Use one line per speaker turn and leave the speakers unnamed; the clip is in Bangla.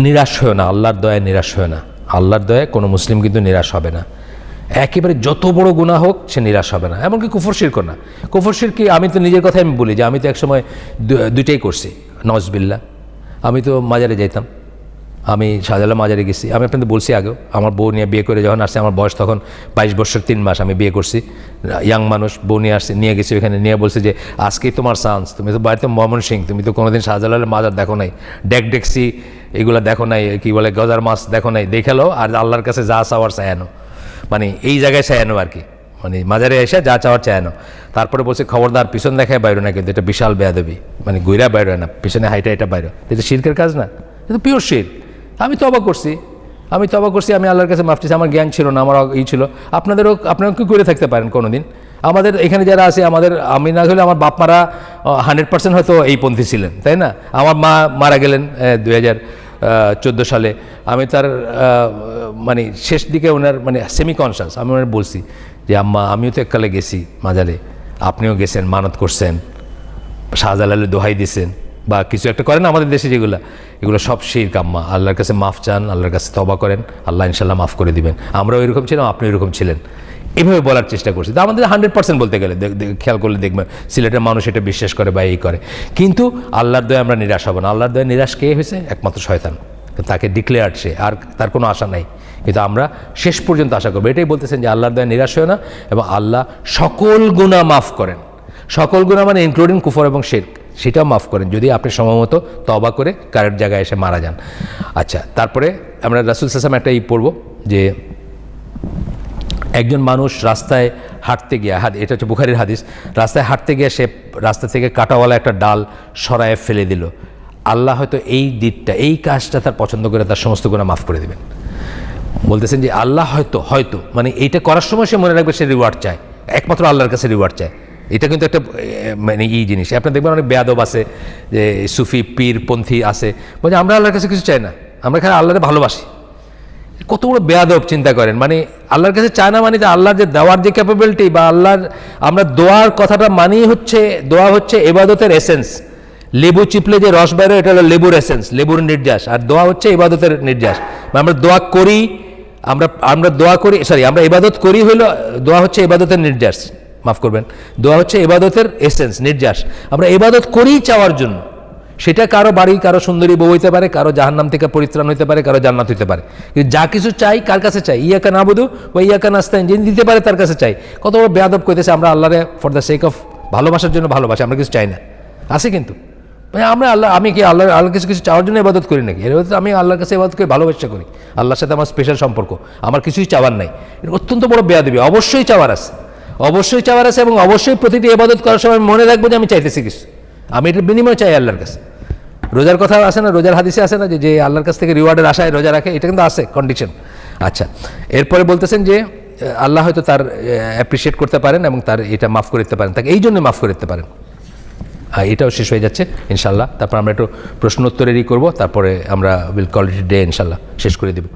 নিরাশ হয় না, আল্লাহর দয়ায় নিরাশ হয় না। আল্লাহর দয়ায় কোনো মুসলিম কিন্তু নিরাশ হবে না। একেবারে যত বড় গুনাহ হোক সে নিরাশ হবে না। এমনকি কুফর শিরক না। কুফর শিরক কি, আমি তো নিজের কথাই আমি বলি যে আমি তো একসময় দুইটাই করছি, নওয়াজবিল্লাহ। আমি তো মাজারে যাইতাম, আমি শাহজালাল মাজারে গেছি। আমি আপনাদের বলছি আগেও, আমার বউ নিয়ে বিয়ে করে যখন আসছে, আমার বয়স তখন 22 বছর 3 মাস, আমি বিয়ে করছি, ইয়াং মানুষ, বউ নিয়ে আসছে, নিয়ে গেছি ওখানে, নিয়ে বলছে যে আজকেই তোমার চান্স, তুমি তো বাড়িতে ময়মনসিং, তুমি তো কোনোদিন শাহজালালের মাজার দেখো নাই, ডেকসি এগুলো দেখো নাই, কি বলে গজার মাছ দেখো নাই, দেখালো আর আল্লাহর কাছে যা চাওয়ার চায়ানো, মানে এই জায়গায় চায়ানো আর কি, মানে মাজারে এসে যা চাওয়ার চায়ানো। তারপরে বলছে খবরদার পিছন দেখায় বাইরে না, কিন্তু এটা বিশাল বেয়াদবি, মানে গুইরা বাইরে না, পিছনে হাইটা এটা বাইরে, এটা শিরকের কাজ না, এটা পিওর শির। আমি তওবা করছি, আমি আল্লাহর কাছে মাফ চাইছি, আমার জ্ঞান ছিল না, আমার ছিল। আপনারাও কি করে থাকতে পারেন কোনোদিন? আমাদের এখানে যারা আছে, আমি না হলে আমার বাপ মারা 100% হয়তো এই পন্থী ছিলেন, তাই না? আমার মা মারা গেলেন 2014 সালে। আমি তার মানে শেষ দিকে ওনার মানে সেমি কনসাস, আমি ওনার বলছি যে আম্মা, আমিও তো এককালে গেছি মাজারে, আপনিও গেছেন, মানত করছেন, শাহজালালের দোহাই দিয়েছেন বা কিছু একটা করেন আমাদের দেশে, এগুলো সব শিরক আম্মা, আল্লাহর কাছে মাফ চান, আল্লাহর কাছে তওবা করেন, আল্লাহ ইনশাল্লাহ মাফ করে দিবেন। আমরাও এরকম ছিলাম, আপনি এরকম ছিলেন, এভাবে বলার চেষ্টা করছি। তা আমাদের 100% বলতে গেলে খেয়াল করলে দেখবেন সিলেটের মানুষ এটা বিশ্বাস করে বা এই করে। কিন্তু আল্লাহর দয়ায় আমরা নিরাশ হব না। আল্লাহর দয়ায় নিরাশ কে হয়েছে? একমাত্র শয়তান, তাকে ডিক্লেয়ার্ড, সে আর তার কোনো আশা নাই। কিন্তু আমরা শেষ পর্যন্ত আশা করবো। এটাই বলতেছেন যে আল্লাহর দয়ায় নিরাশ হয় না, এবং আল্লাহ সকল গুনাহ মাফ করেন। সকল গুনাহ মানে ইনক্লুডিং কুফর এবং শিরক, সেটাও মাফ করেন যদি আপনি সময়মতো তওবা করে কারেক্ট জায়গায় এসে মারা যান। আচ্ছা, তারপরে আমরা রাসূল সাল্লাল্লাহু আলাইহি ওয়াসাল্লাম একটা পড়ব যে একজন মানুষ রাস্তায় হাঁটতে গিয়ে, এটা হচ্ছে বুখারীর হাদিস, রাস্তায় হাঁটতে গিয়ে সে রাস্তা থেকে কাঁটাওয়ালা একটা ডাল সরায় ফেলে দিল। আল্লাহ হয়তো এই দিকটা, এই কাজটা তার পছন্দ করে তার সমস্ত গুনাহ মাফ করে দেবেন। বলতেছেন যে আল্লাহ হয়তো মানে এইটা করার সময় সে মনে রাখবে সে রিওয়ার্ড চায়, একমাত্র আল্লাহর কাছে রিওয়ার্ড চায়। এটা কিন্তু একটা মানে এই জিনিস। আপনি দেখবেন অনেক বেয়াদব আছে, যে সুফি পীরপন্থী আছে, বলছে আমরা আল্লাহর কাছে কিছু চাই না, আমরা এখানে আল্লাহরে ভালোবাসি। কত বড় বেয়াদব, চিন্তা করেন। মানে আল্লাহর কাছে চায় না, মানে যে আল্লাহর যে দেওয়ার যে ক্যাপাবিলিটি, বা আল্লাহর আমরা দোয়ার কথাটা মানেই হচ্ছে, দোয়া হচ্ছে ইবাদতের এসেন্স। লেবু চিপলে যে রস বেরোয়, এটা হলো লেবুর এসেন্স, লেবুর নির্যাস, আর দোয়া হচ্ছে ইবাদতের নির্যাস। আমরা দোয়া করি, আমরা ইবাদত করি হইলো, দোয়া হচ্ছে ইবাদতের নির্যাস, মাফ করবেন, দোয়া হচ্ছে ইবাদতের এসেন্স, নির্যাস। আমরা ইবাদত করি চাওয়ার জন্য, সেটা কারো বাড়ি, কারো সুন্দরী বউ হইতে পারে, কারো জাহান্নাম থেকে পরিত্রাণ হইতে পারে, কারো জান্নাত হইতে পারে। কিন্তু যা কিছু চাই কার কাছে চাই? ইয়াকা নাবুদু ওয়া ইয়াকা নাস্তাইন, যিনি দিতে পারে তার কাছে চাই। কত বড় বেয়াদব কইতেছে আমরা আল্লাহরে ফর দ্য সেক অফ ভালোবাসার জন্য ভালোবাসি, আমরা কিছু চাই না, আছে কিন্তু। আমি কি আল্লাহ কিছু চাওয়ার জন্য ইবাদত করি নাকি? এর আমি আল্লাহর কাছে ইবাদত করে ভালোবাসা করি, আল্লাহর সাথে আমার স্পেশাল সম্পর্ক, আমার কিছুই চাওয়ার নাই। এটা অত্যন্ত বড় বেয়াদবি। অবশ্যই চাওয়ার আছে, এবং অবশ্যই প্রতিটি ইবাদত করার সময় মনে রাখবো যে আমি চাইতেছি কিছু, আমি এটার বিনিময় চাই আল্লাহর কাছে। রোজার কথা আছে না, রোজার হাদিসে আছে না যে আল্লাহর কাছ থেকে রিওয়ার্ডের আশায় রোজা রাখে, এটা কিন্তু আছে কন্ডিশন। আচ্ছা, এরপরে বলতেছেন যে আল্লাহ হয়তো তার অ্যাপ্রিসিয়েট করতে পারেন এবং তার এটা মাফ করে দিতে পারেন, তাকে এই জন্য মাফ করে দিতে পারেন। এটাও শেষ হয়ে যাচ্ছে ইনশাল্লাহ। তারপর আমরা একটু প্রশ্ন উত্তরেরই করবো, তারপরে আমরা উইল কল ইট ডে ইনশাল্লাহ, শেষ করে দেব।